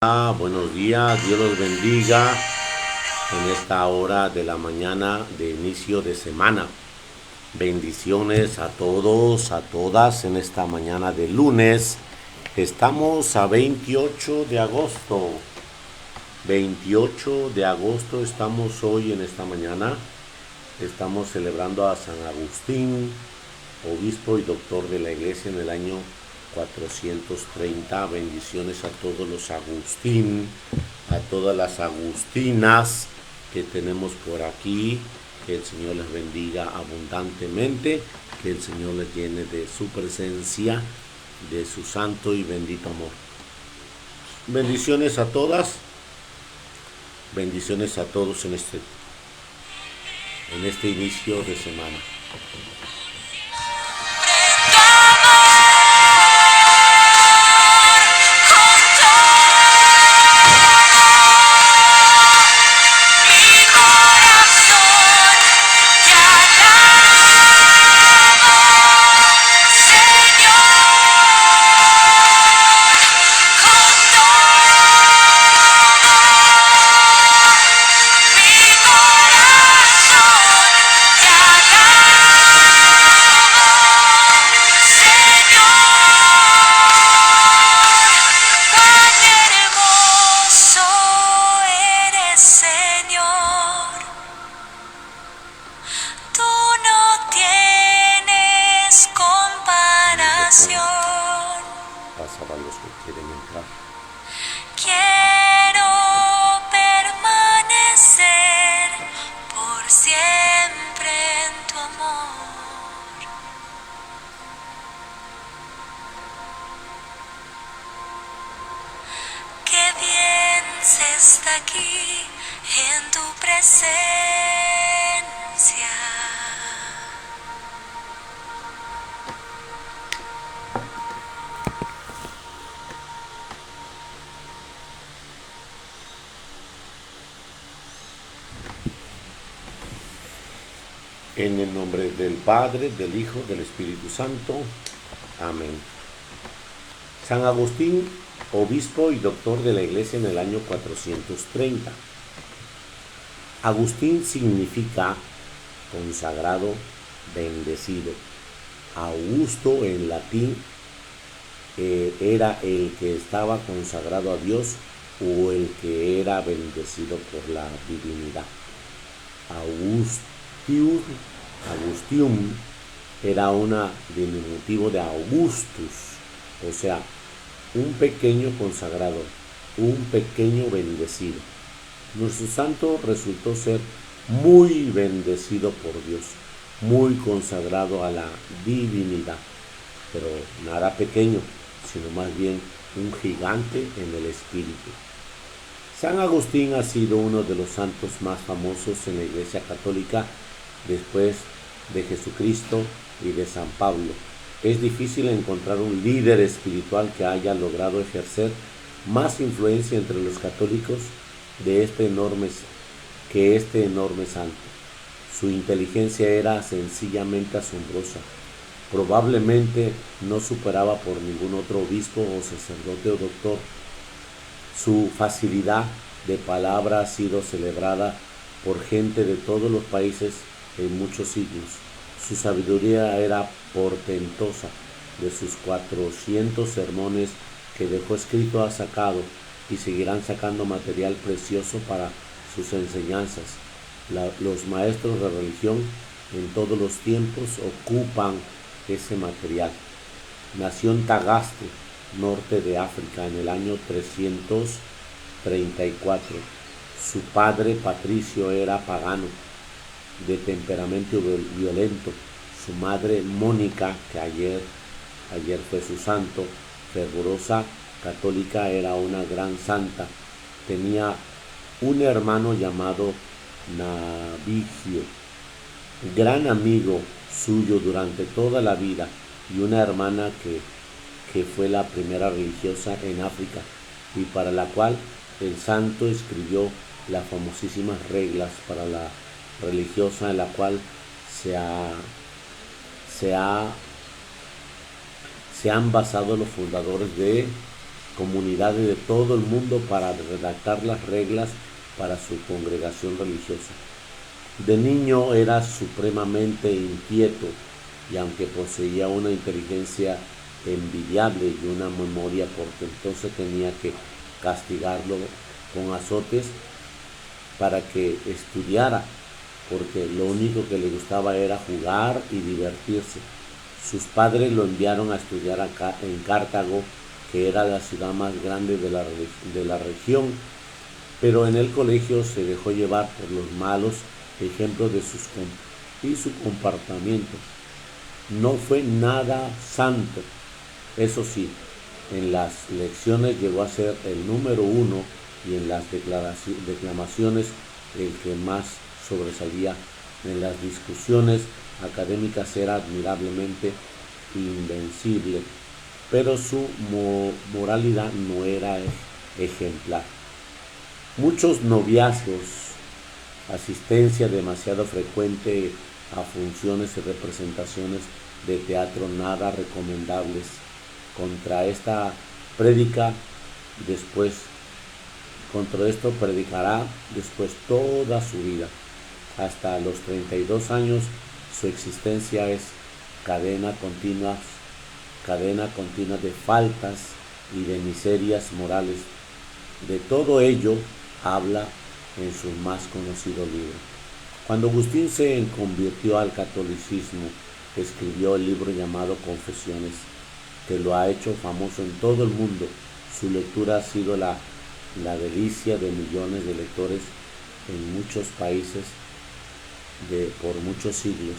Buenos días, Dios los bendiga en esta hora de la mañana de inicio de semana. Bendiciones a todos, a todas en esta mañana de lunes. Estamos a 28 de agosto. 28 de agosto estamos hoy en esta mañana. Estamos celebrando a San Agustín, obispo y doctor de la iglesia en el año 430. Bendiciones a todos los Agustín, a todas las Agustinas que tenemos por aquí. Que el Señor les bendiga abundantemente, que el Señor les llene de su presencia, de su santo y bendito amor. Bendiciones a todas, bendiciones a todos en este inicio de semana. Para los que quieren entrar. Quiero permanecer por siempre en tu amor. Qué bien se está aquí en tu presencia. En el nombre del Padre, del Hijo, del Espíritu Santo. Amén. San Agustín, obispo y doctor de la iglesia en el año 430. Agustín significa consagrado, bendecido. Augusto en latín era el que estaba consagrado a Dios o el que era bendecido por la divinidad. Augustium era un diminutivo de Augustus, o sea, un pequeño consagrado, un pequeño bendecido. Nuestro santo resultó ser muy bendecido por Dios, muy consagrado a la divinidad, pero nada pequeño, sino más bien un gigante en el espíritu. San Agustín ha sido uno de los santos más famosos en la Iglesia Católica después de Jesucristo y de San Pablo. Es difícil encontrar un líder espiritual que haya logrado ejercer más influencia entre los católicos que este enorme santo. Su inteligencia era sencillamente asombrosa. Probablemente no superaba por ningún otro obispo o sacerdote o doctor. Su facilidad de palabra ha sido celebrada por gente de todos los países en muchos siglos. Su sabiduría era portentosa. De sus 400 sermones que dejó escrito ha sacado y seguirán sacando material precioso para sus enseñanzas. Los maestros de religión en todos los tiempos ocupan ese material. Nació en Tagaste, norte de África, en el año 334. Su padre Patricio era pagano, de temperamento violento. Su madre Mónica, que ayer fue su santo, fervorosa católica, era una gran santa. Tenía un hermano llamado Navigio, gran amigo suyo durante toda la vida, y una hermana que fue la primera religiosa en África y para la cual el santo escribió las famosísimas reglas para la religiosa, en la cual se han basado los fundadores de comunidades de todo el mundo para redactar las reglas para su congregación religiosa. De niño era supremamente inquieto y aunque poseía una inteligencia envidiable y una memoria portentosa, tenía que castigarlo con azotes para que estudiara, porque lo único que le gustaba era jugar y divertirse. Sus padres lo enviaron a estudiar en Cartago, que era la ciudad más grande de la región, pero en el colegio se dejó llevar por los malos ejemplos de su comportamiento. No fue nada santo. Eso sí, en las lecciones llegó a ser el número uno y en las declamaciones el que más sobresalía. En las discusiones académicas era admirablemente invencible, pero su moralidad no era ejemplar. Muchos noviazgos, asistencia demasiado frecuente a funciones y representaciones de teatro nada recomendables. Contra esta prédica después, contra esto predicará después toda su vida. Hasta los 32 años su existencia es cadena continua de faltas y de miserias morales. De todo ello habla en su más conocido libro. Cuando Agustín se convirtió al catolicismo, escribió el libro llamado Confesiones, que lo ha hecho famoso en todo el mundo. Su lectura ha sido la delicia de millones de lectores en muchos países por muchos siglos.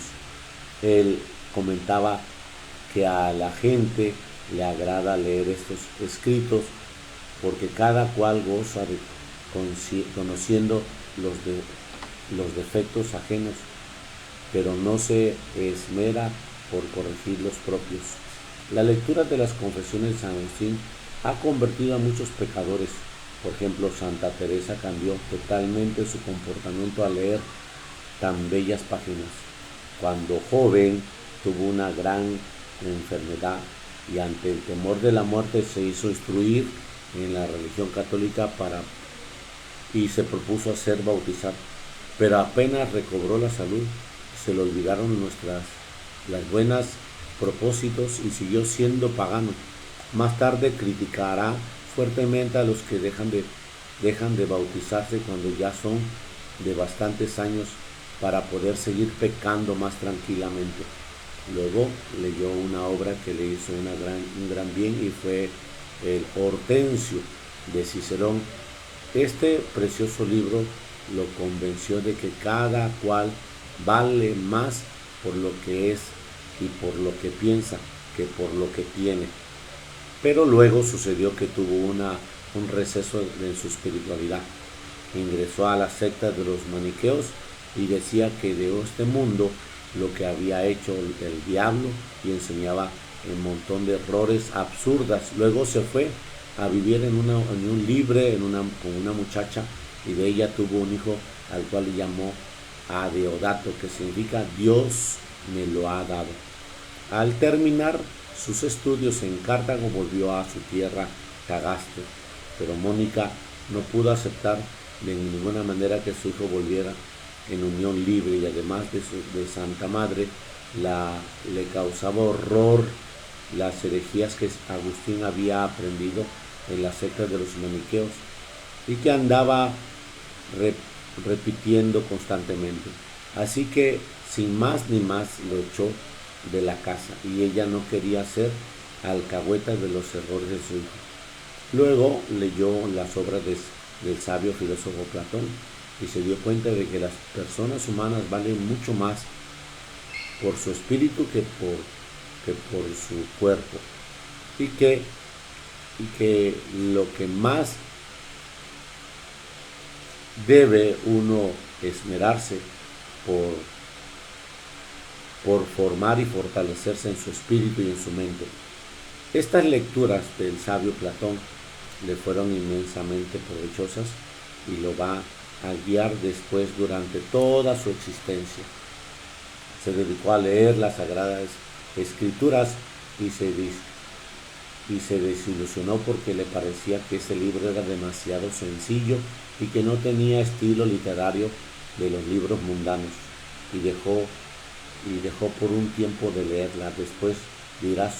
Él comentaba que a la gente le agrada leer estos escritos porque cada cual goza de conociendo los defectos ajenos, pero no se esmera por corregir los propios. La lectura de las confesiones de San Agustín ha convertido a muchos pecadores. Por ejemplo, Santa Teresa cambió totalmente su comportamiento al leer tan bellas páginas. Cuando joven tuvo una gran enfermedad y ante el temor de la muerte se hizo instruir en la religión católica y se propuso hacer bautizar, pero apenas recobró la salud se le olvidaron las buenas propósitos y siguió siendo pagano. Más tarde criticará fuertemente a los que dejan de bautizarse cuando ya son de bastantes años para poder seguir pecando más tranquilamente. Luego leyó una obra que le hizo un gran bien y fue el Hortensio de Cicerón. Este precioso libro lo convenció de que cada cual vale más por lo que es y por lo que piensa que por lo que tiene. Pero luego sucedió que tuvo un receso en su espiritualidad. Ingresó a la secta de los maniqueos y decía que de este mundo lo que había hecho el diablo y enseñaba un montón de errores absurdas. Luego se fue a vivir en un libre con una muchacha y de ella tuvo un hijo al cual le llamó Adeodato, que significa Dios me lo ha dado. Al terminar sus estudios en Cartago volvió a su tierra Tagaste, pero Mónica no pudo aceptar de ninguna manera que su hijo volviera en unión libre y además de Santa Madre le causaba horror las herejías que Agustín había aprendido en la secta de los maniqueos y que andaba repitiendo constantemente. Así que sin más ni más lo echó de la casa y ella no quería ser alcahueta de los errores de su hijo. Luego leyó las obras del sabio filósofo Platón y se dio cuenta de que las personas humanas valen mucho más por su espíritu que por su cuerpo y que lo que más debe uno esmerarse por formar y fortalecerse en su espíritu y en su mente. Estas lecturas del sabio Platón le fueron inmensamente provechosas y lo va a guiar después durante toda su existencia. Se dedicó a leer las sagradas escrituras y se y se desilusionó porque le parecía que ese libro era demasiado sencillo y que no tenía estilo literario de los libros mundanos, y dejó por un tiempo de leerla. Después dirá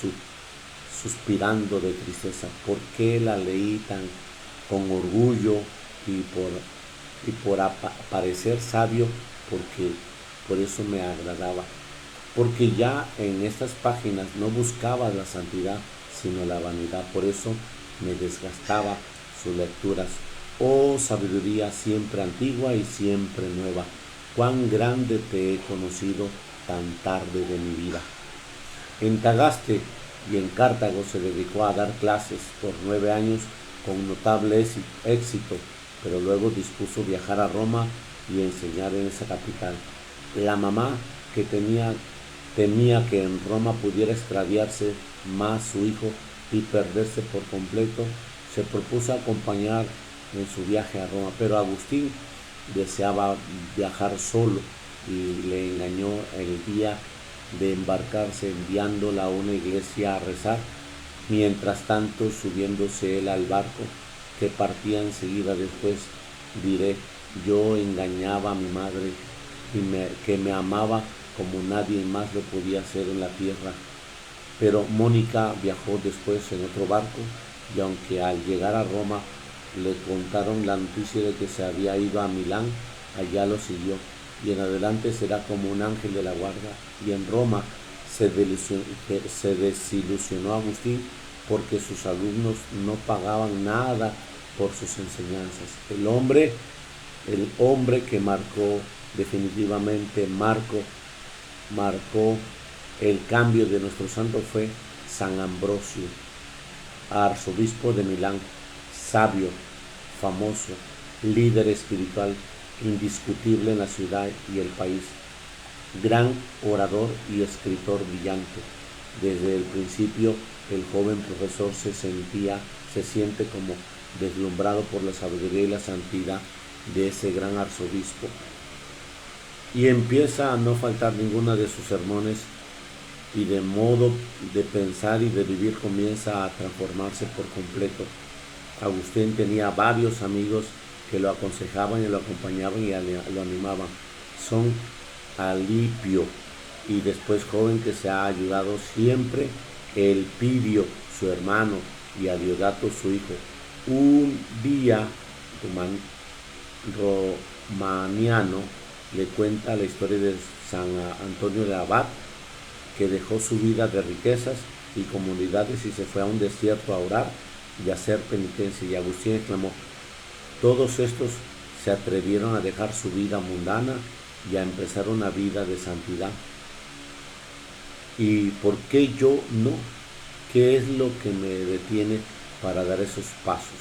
suspirando de tristeza: ¿por qué la leí tan con orgullo y por parecer sabio? Porque por eso me agradaba, porque ya en estas páginas no buscaba la santidad, sino la vanidad. Por eso me desgastaba sus lecturas. Oh sabiduría siempre antigua y siempre nueva, cuán grande te he conocido tan tarde de mi vida. En Tagaste y en Cartago se dedicó a dar clases por 9 años con notable éxito, pero luego dispuso viajar a Roma y enseñar en esa capital. La mamá, que temía que en Roma pudiera extraviarse más su hijo y perderse por completo, se propuso acompañar en su viaje a Roma, pero Agustín deseaba viajar solo y le engañó el día de embarcarse, enviándola a una iglesia a rezar. Mientras tanto, subiéndose él al barco que partía enseguida después, diré: yo engañaba a mi madre, que me amaba como nadie más lo podía hacer en la tierra. Pero Mónica viajó después en otro barco, y aunque al llegar a Roma le contaron la noticia de que se había ido a Milán, allá lo siguió, y en adelante será como un ángel de la guarda. Y en Roma se desilusionó Agustín porque sus alumnos no pagaban nada por sus enseñanzas. El hombre que definitivamente marcó el cambio de nuestro santo fue San Ambrosio, arzobispo de Milán, sabio, famoso, líder espiritual indiscutible en la ciudad y el país, gran orador y escritor brillante. Desde el principio el joven profesor se siente como deslumbrado por la sabiduría y la santidad de ese gran arzobispo, y empieza a no faltar ninguna de sus sermones, y de modo de pensar y de vivir comienza a transformarse por completo. Agustín tenía varios amigos que lo aconsejaban y lo acompañaban y lo animaban. Son Alipio, y después joven que se ha ayudado siempre, Elpidio, su hermano, y a Diodato, su hijo. Un día Romaniano le cuenta la historia de San Antonio de Abad, que dejó su vida de riquezas y comunidades y se fue a un desierto a orar y a hacer penitencia. Y Agustín exclamó: todos estos se atrevieron a dejar su vida mundana y a empezar una vida de santidad. ¿Y por qué yo no? ¿Qué es lo que me detiene para dar esos pasos?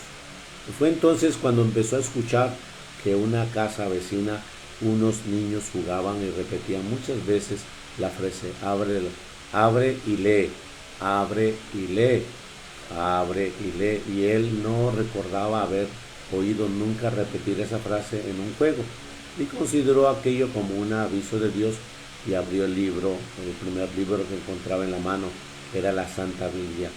Fue entonces cuando empezó a escuchar que en una casa vecina unos niños jugaban y repetían muchas veces la frase: abre y lee, abre y lee, abre y lee. Y él no recordaba haber oído nunca repetir esa frase en un juego, y consideró aquello como un aviso de Dios, y abrió el primer libro que encontraba en la mano. Era la Santa Biblia,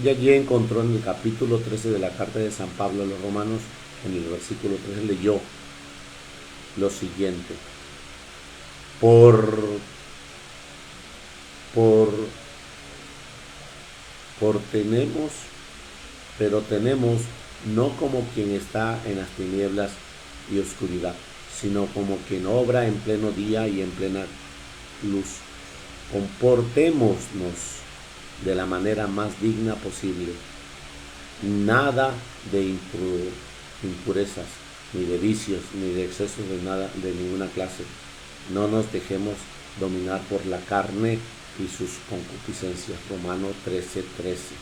y allí encontró en el capítulo 13 de la carta de San Pablo a los Romanos, en el versículo 13, leyó lo siguiente: tenemos no como quien está en las tinieblas y oscuridad, sino como quien obra en pleno día y en plena luz. Comportémonos de la manera más digna posible, nada de impurezas, ni de vicios, ni de excesos de ninguna clase. No nos dejemos dominar por la carne y sus concupiscencias. Romanos 13:13.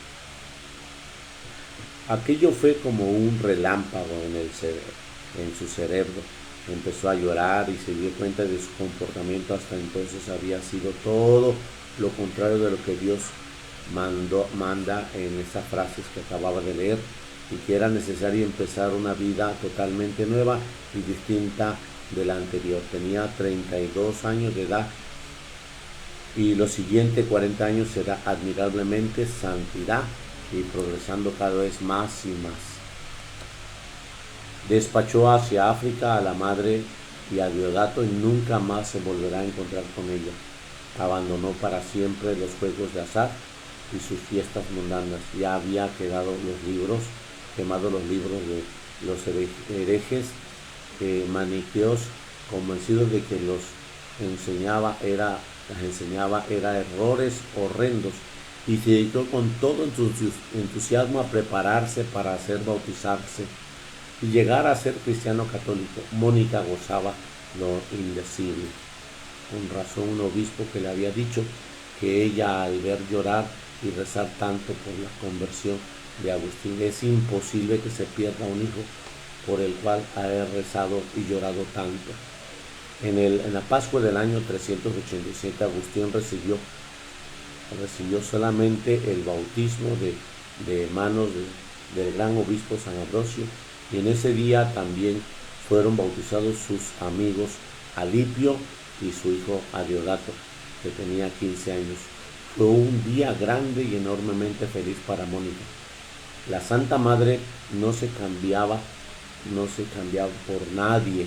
Aquello fue como un relámpago en su cerebro. Empezó a llorar y se dio cuenta de su comportamiento hasta entonces había sido todo lo contrario de lo que Dios manda en esas frases que acababa de leer, y que era necesario empezar una vida totalmente nueva y distinta de la anterior. Tenía 32 años de edad, y los siguientes 40 años será admirablemente santidad y progresando cada vez más y más. Despachó hacia África a la madre y a Diodato y nunca más se volverá a encontrar con ella. Abandonó para siempre los juegos de azar y sus fiestas mundanas. Ya había quemado los libros de los herejes maniqueos, convencidos de que las enseñaba era errores horrendos, y se dedicó con todo entusiasmo a prepararse para hacer bautizarse y llegar a ser cristiano católico. Mónica gozaba lo indecible. Con razón un obispo que le había dicho que ella, al ver llorar y rezar tanto por la conversión de Agustín, es imposible que se pierda un hijo por el cual haber rezado y llorado tanto. En la Pascua del año 387 Agustín recibió solamente el bautismo de manos del gran obispo San Ambrosio, y en ese día también fueron bautizados sus amigos Alipio y su hijo Adiodato, que tenía 15 años. Fue un día grande y enormemente feliz para Mónica. La Santa Madre no se cambiaba por nadie.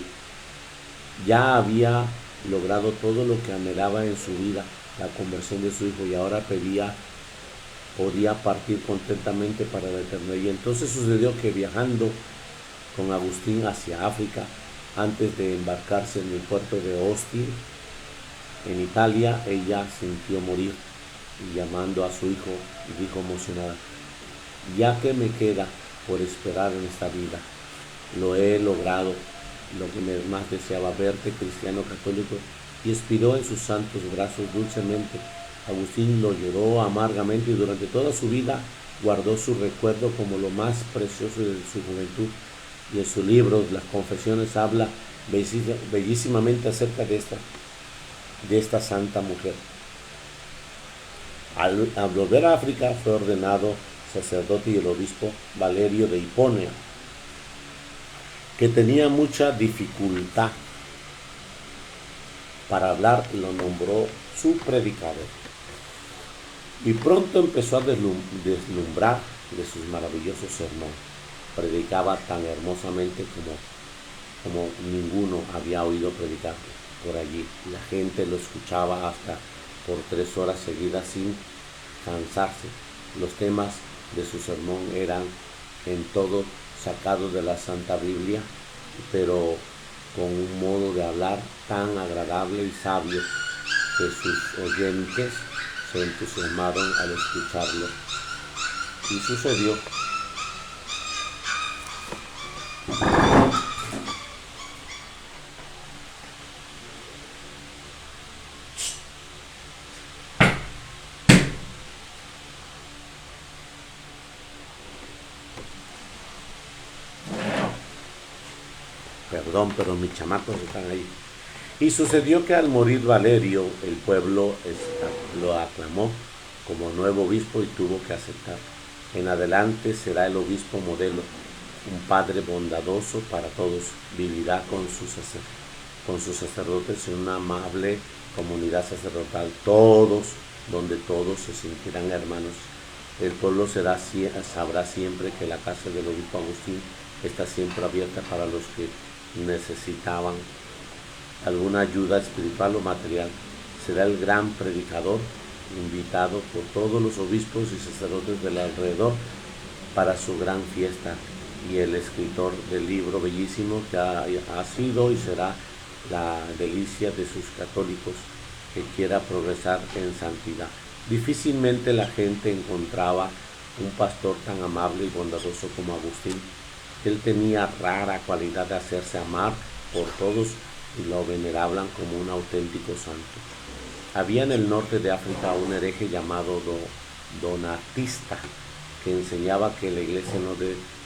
Ya había logrado todo lo que anhelaba en su vida, la conversión de su hijo, y ahora podía partir contentamente para la eternidad. Y entonces sucedió que, viajando con Agustín hacia África, antes de embarcarse en el puerto de Ostia, en Italia, ella sintió morir, y llamando a su hijo, dijo emocionada: ya que me queda por esperar en esta vida, lo he logrado, lo que más deseaba, verte cristiano católico, y expiró en sus santos brazos dulcemente. Agustín lo lloró amargamente y durante toda su vida guardó su recuerdo como lo más precioso de su juventud, y en sus libros, Las Confesiones, habla bellísimamente acerca de esta santa mujer. Al volver a África fue ordenado sacerdote, y el obispo Valerio de Hiponia, que tenía mucha dificultad para hablar, lo nombró su predicador, y pronto empezó a deslumbrar de sus maravillosos sermones. Predicaba tan hermosamente como ninguno había oído predicar por allí. La gente lo escuchaba hasta por 3 horas seguidas sin cansarse. Los temas de su sermón eran en todo sacados de la Santa Biblia, pero con un modo de hablar tan agradable y sabio que sus oyentes se entusiasmaron al escucharlo. Y sucedió. Perdón, pero mis chamacos están ahí. Y sucedió que al morir Valerio, el pueblo lo aclamó como nuevo obispo y tuvo que aceptar. En adelante será el obispo modelo, un padre bondadoso para todos. Vivirá con sus sacerdotes en una amable comunidad sacerdotal, donde todos se sentirán hermanos. El pueblo sabrá siempre que la casa del obispo Agustín está siempre abierta para los que necesitaban alguna ayuda espiritual o material. Será el gran predicador, invitado por todos los obispos y sacerdotes del alrededor para su gran fiesta, y el escritor del libro bellísimo que ha sido y será la delicia de sus católicos que quiera progresar en santidad. Difícilmente la gente encontraba un pastor tan amable y bondadoso como Agustín. Él tenía rara cualidad de hacerse amar por todos, y lo veneraban como un auténtico santo. Había en el norte de África un hereje llamado Donatista, que enseñaba que la iglesia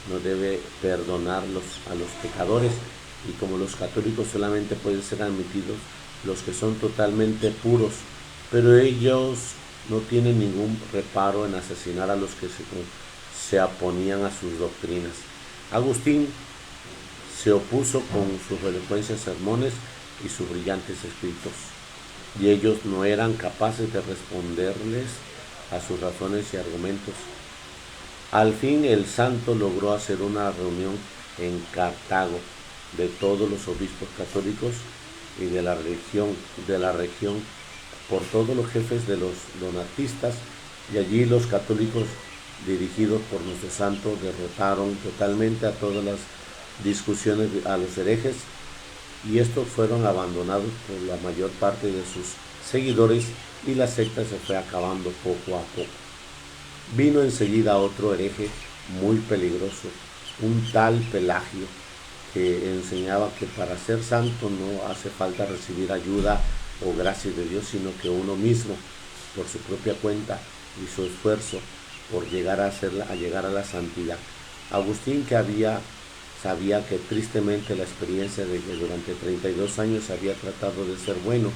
no debe perdonar a los pecadores, y como los católicos solamente pueden ser admitidos los que son totalmente puros, pero ellos no tienen ningún reparo en asesinar a los que se oponían a sus doctrinas. Agustín se opuso con sus elocuentes sermones y sus brillantes escritos, y ellos no eran capaces de responderles a sus razones y argumentos. Al fin el santo logró hacer una reunión en Cartago de todos los obispos católicos y de la región por todos los jefes de los donatistas, y allí los católicos dirigidos por nuestro santo derrotaron totalmente a todas las discusiones a los herejes, y estos fueron abandonados por la mayor parte de sus seguidores y la secta se fue acabando poco a poco. Vino enseguida otro hereje muy peligroso, un tal Pelagio, que enseñaba que para ser santo no hace falta recibir ayuda o gracia de Dios, sino que uno mismo, por su propia cuenta y su esfuerzo, por llegar a la santidad. Agustín, que sabía que tristemente la experiencia de que durante 32 años había tratado de ser bueno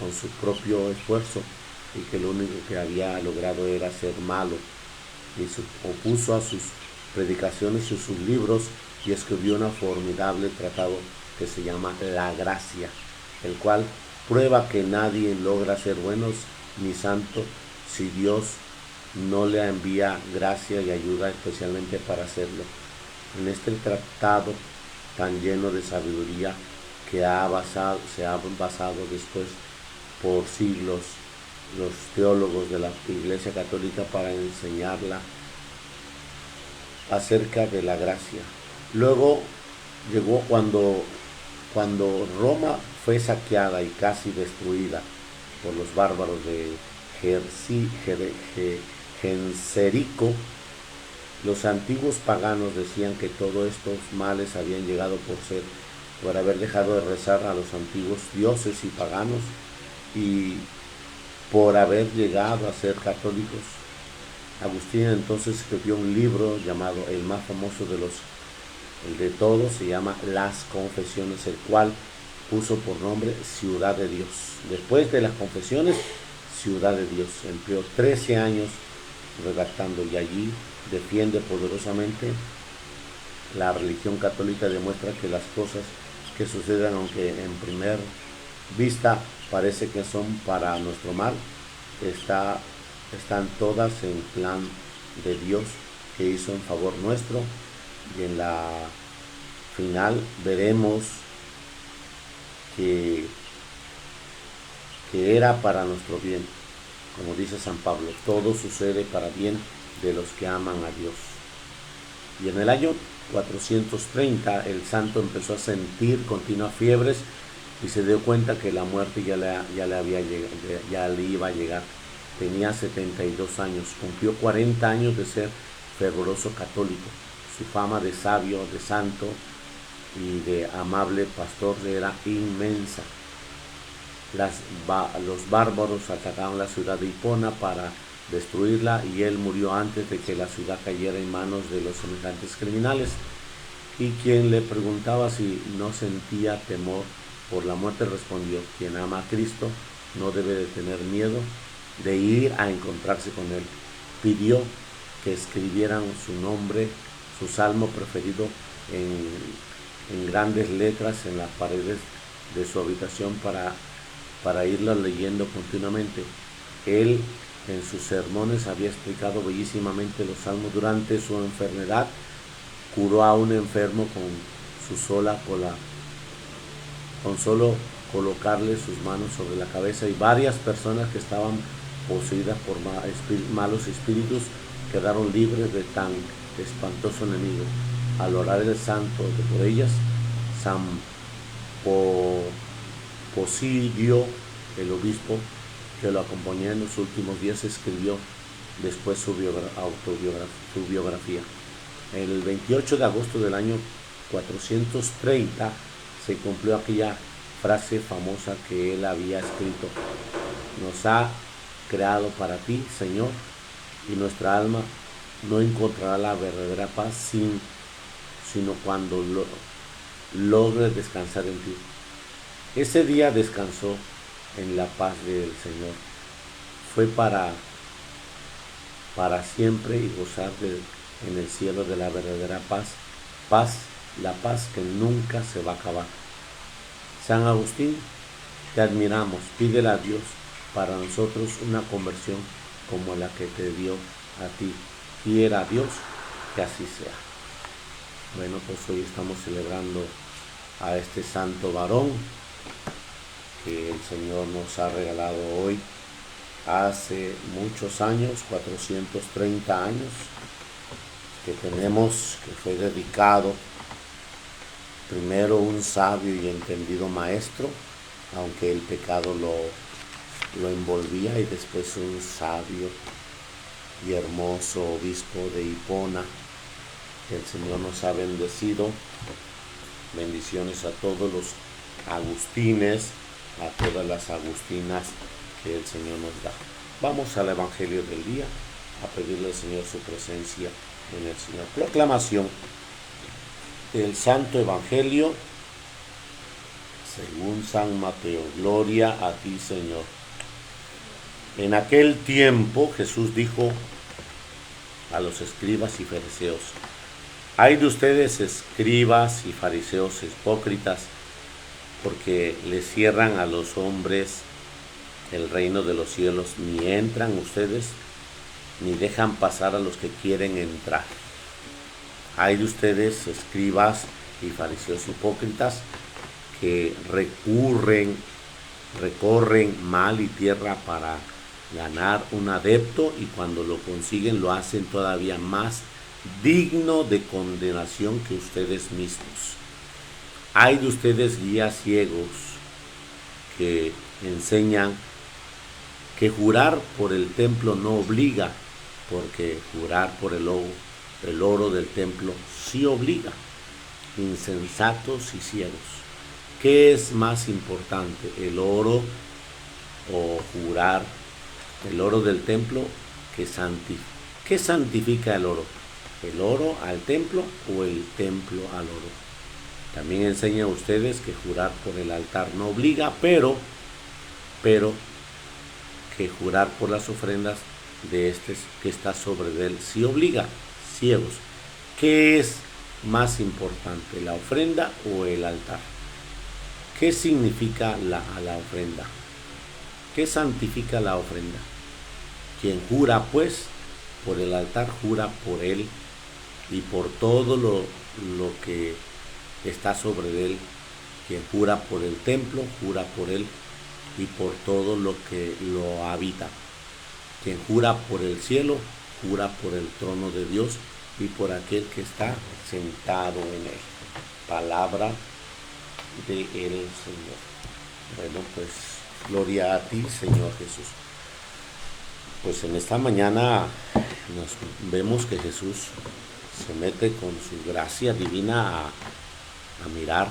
con su propio esfuerzo y que lo único que había logrado era ser malo, y se opuso a sus predicaciones y sus libros y escribió un formidable tratado que se llama La Gracia, el cual prueba que nadie logra ser buenos ni santo si Dios no le envía gracia y ayuda especialmente para hacerlo. En este tratado tan lleno de sabiduría que se ha basado después por siglos los teólogos de la Iglesia Católica para enseñarla acerca de la gracia. Luego llegó cuando Roma fue saqueada y casi destruida por los bárbaros de Genserico. Los antiguos paganos decían que todos estos males habían llegado por haber dejado de rezar a los antiguos dioses y paganos y por haber llegado a ser católicos. Agustín entonces escribió un libro llamado, el más famoso el de todos, se llama Las Confesiones, el cual puso por nombre Ciudad de Dios. Después de las confesiones, Ciudad de Dios. Empleó 13 años redactando y allí defiende poderosamente la religión católica, demuestra que las cosas que suceden, aunque en primer vista parece que son para nuestro mal, están todas en plan de Dios que hizo en favor nuestro, y en la final veremos que era para nuestro bien. Como dice San Pablo, todo sucede para bien de los que aman a Dios. Y en el año 430 el santo empezó a sentir continuas fiebres y se dio cuenta que la muerte ya le iba a llegar. Tenía 72 años, cumplió 40 años de ser fervoroso católico. Su fama de sabio, de santo y de amable pastor era inmensa. Los bárbaros atacaron la ciudad de Hipona para destruirla y él murió antes de que la ciudad cayera en manos de los semejantes criminales. Y quien le preguntaba si no sentía temor por la muerte respondió: quien ama a Cristo no debe de tener miedo de ir a encontrarse con él. Pidió que escribieran su nombre, su salmo preferido en grandes letras en las paredes de su habitación para irlo leyendo continuamente. Él en sus sermones había explicado bellísimamente los salmos. Durante su enfermedad curó a un enfermo con solo colocarle sus manos sobre la cabeza, y varias personas que estaban poseídas por malos espíritus quedaron libres de tan espantoso enemigo. Al orar el santo por ellas, San Posilio, el obispo que lo acompañó en los últimos días, escribió después su biografía. El 28 de agosto del año 430 se cumplió aquella frase famosa que él había escrito: nos ha creado para ti, Señor, y nuestra alma no encontrará la verdadera paz sino cuando logre descansar en ti. Ese día descansó en la paz del Señor. Fue para siempre y gozar en el cielo de la verdadera paz, la paz que nunca se va a acabar. San Agustín, te admiramos, pídele a Dios para nosotros una conversión como la que te dio a ti, quiera Dios que así sea. Bueno, pues hoy estamos celebrando a este santo varón que el Señor nos ha regalado hoy hace muchos años, 430 años, que tenemos, que fue dedicado primero un sabio y entendido maestro, aunque el pecado lo envolvía, y después un sabio y hermoso obispo de Hipona, que el Señor nos ha bendecido. Bendiciones a todos los agustines, a todas las agustinas que el Señor nos da. Vamos al Evangelio del día, a pedirle al Señor su presencia en el Señor. Proclamación del Santo Evangelio según San Mateo. Gloria a ti, Señor. En aquel tiempo Jesús dijo a los escribas y fariseos: ay de ustedes, escribas y fariseos hipócritas, porque les cierran a los hombres el reino de los cielos, ni entran ustedes, ni dejan pasar a los que quieren entrar. Ay de ustedes, escribas y fariseos hipócritas, que recorren mar y tierra para ganar un adepto, y cuando lo consiguen lo hacen todavía más digno de condenación que ustedes mismos. Ay de ustedes, guías ciegos, que enseñan que jurar por el templo no obliga, porque jurar por el oro del templo sí obliga. Insensatos y ciegos, ¿qué es más importante, el oro o jurar el oro del templo? ¿Qué santifica el oro? ¿El oro al templo o el templo al oro? También enseña a ustedes que jurar por el altar no obliga, pero que jurar por las ofrendas de este que está sobre él sí obliga. Ciegos, ¿qué es más importante, la ofrenda o el altar? ¿Qué significa la ofrenda? ¿Qué santifica la ofrenda? Quien jura, pues, por el altar, jura por él y por todo lo que está sobre él. Quien jura por el templo, jura por él y por todo lo que lo habita. Quien jura por el cielo, jura por el trono de Dios y por aquel que está sentado en él. Palabra del Señor. Bueno, pues gloria a ti, Señor Jesús. Pues en esta mañana nos vemos que Jesús se mete con su gracia divina a mirar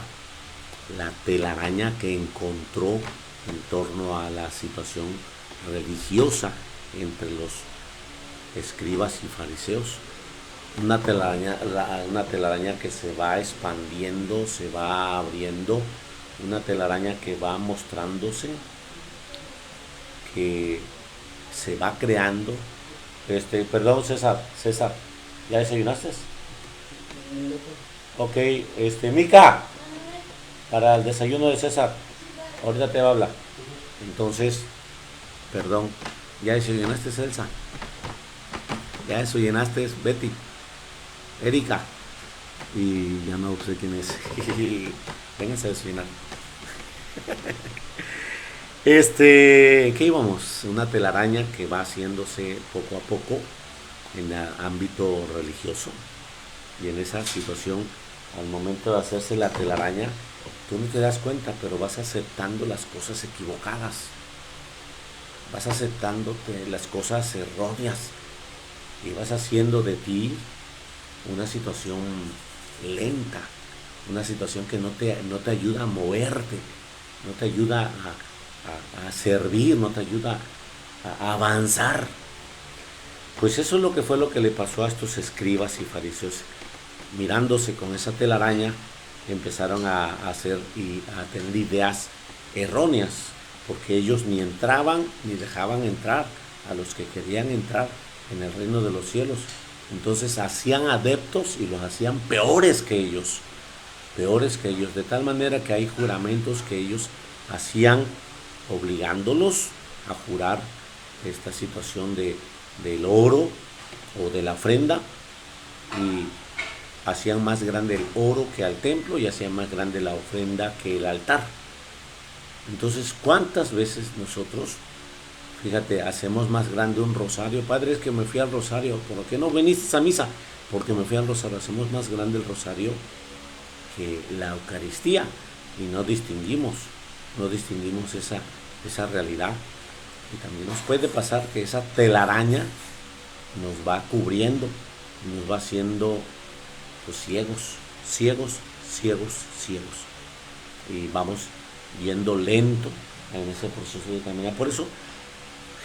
la telaraña que encontró en torno a la situación religiosa entre los escribas y fariseos. Una telaraña que se va expandiendo, se va abriendo, una telaraña que va mostrándose, que se va creando. Perdón, César, ¿ya desayunaste? Ok, Mica, para el desayuno de César, ahorita te va a hablar. Entonces, perdón, ¿ya desayunaste, Celsa? ¿Ya desayunaste, Betty? Erika, y ya no sé quién es. Vénganse a desayunar. ¿En qué íbamos? Una telaraña que va haciéndose poco a poco en el ámbito religioso. Y en esa situación, al momento de hacerse la telaraña, tú no te das cuenta, pero vas aceptando las cosas equivocadas. Vas aceptándote las cosas erróneas y vas haciendo de ti una situación lenta, una situación que no te ayuda a moverte, no te ayuda a servir, no te ayuda a avanzar. Pues eso es lo que le pasó a estos escribas y fariseos. Mirándose con esa telaraña, empezaron a hacer y a tener ideas erróneas, porque ellos ni entraban ni dejaban entrar a los que querían entrar en el reino de los cielos. Entonces hacían adeptos y los hacían peores que ellos, de tal manera que hay juramentos que ellos hacían obligándolos a jurar esta situación del oro o de la ofrenda, y hacían más grande el oro que al templo y hacían más grande la ofrenda que el altar. Entonces, ¿cuántas veces nosotros, fíjate, hacemos más grande un rosario? Padre, es que me fui al rosario. ¿Por qué no viniste a misa? Porque me fui al rosario. Hacemos más grande el rosario que la Eucaristía y no distinguimos esa realidad. Y también nos puede pasar que esa telaraña nos va cubriendo y nos va haciendo pues ciegos, y vamos yendo lento en ese proceso de caminar. Por eso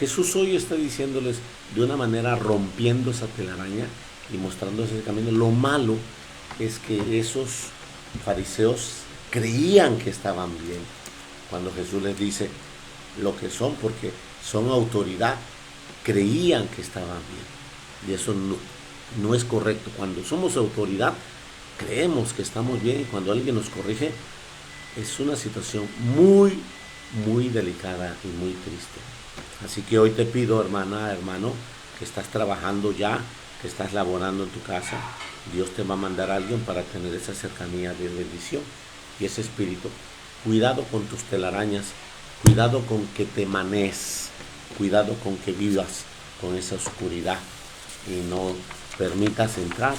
Jesús hoy está diciéndoles de una manera, rompiendo esa telaraña y mostrando ese camino. Lo malo es que esos fariseos creían que estaban bien cuando Jesús les dice lo que son, porque son autoridad, creían que estaban bien, y eso no es correcto. Cuando somos autoridad creemos que estamos bien, y cuando alguien nos corrige es una situación muy, muy delicada y muy triste. Así que hoy te pido, hermana, hermano, que estás trabajando ya, que estás laborando en tu casa, Dios te va a mandar a alguien para tener esa cercanía de bendición y ese espíritu. Cuidado con tus telarañas, cuidado con que te manees, cuidado con que vivas con esa oscuridad y no permitas entrar,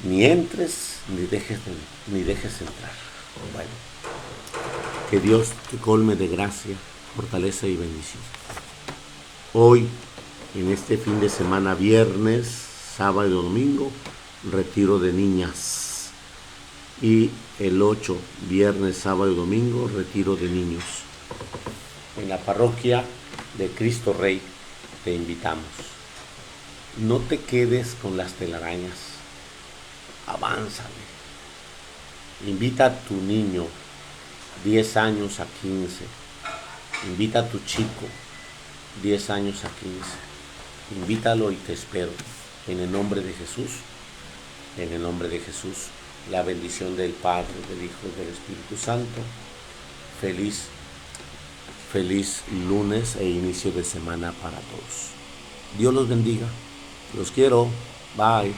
ni entres, ni dejes entrar. Bueno, que Dios te colme de gracia, fortaleza y bendición. Hoy, en este fin de semana, viernes, sábado y domingo, retiro de niñas. Y el 8, viernes, sábado y domingo, retiro de niños. En la parroquia de Cristo Rey te invitamos. No te quedes con las telarañas. Avánzale. Invita a tu niño, 10 años a 15. Invita a tu chico, 10 años a 15. Invítalo y te espero. En el nombre de Jesús, en el nombre de Jesús, la bendición del Padre, del Hijo y del Espíritu Santo. Feliz lunes e inicio de semana para todos. Dios los bendiga. Los quiero. Bye.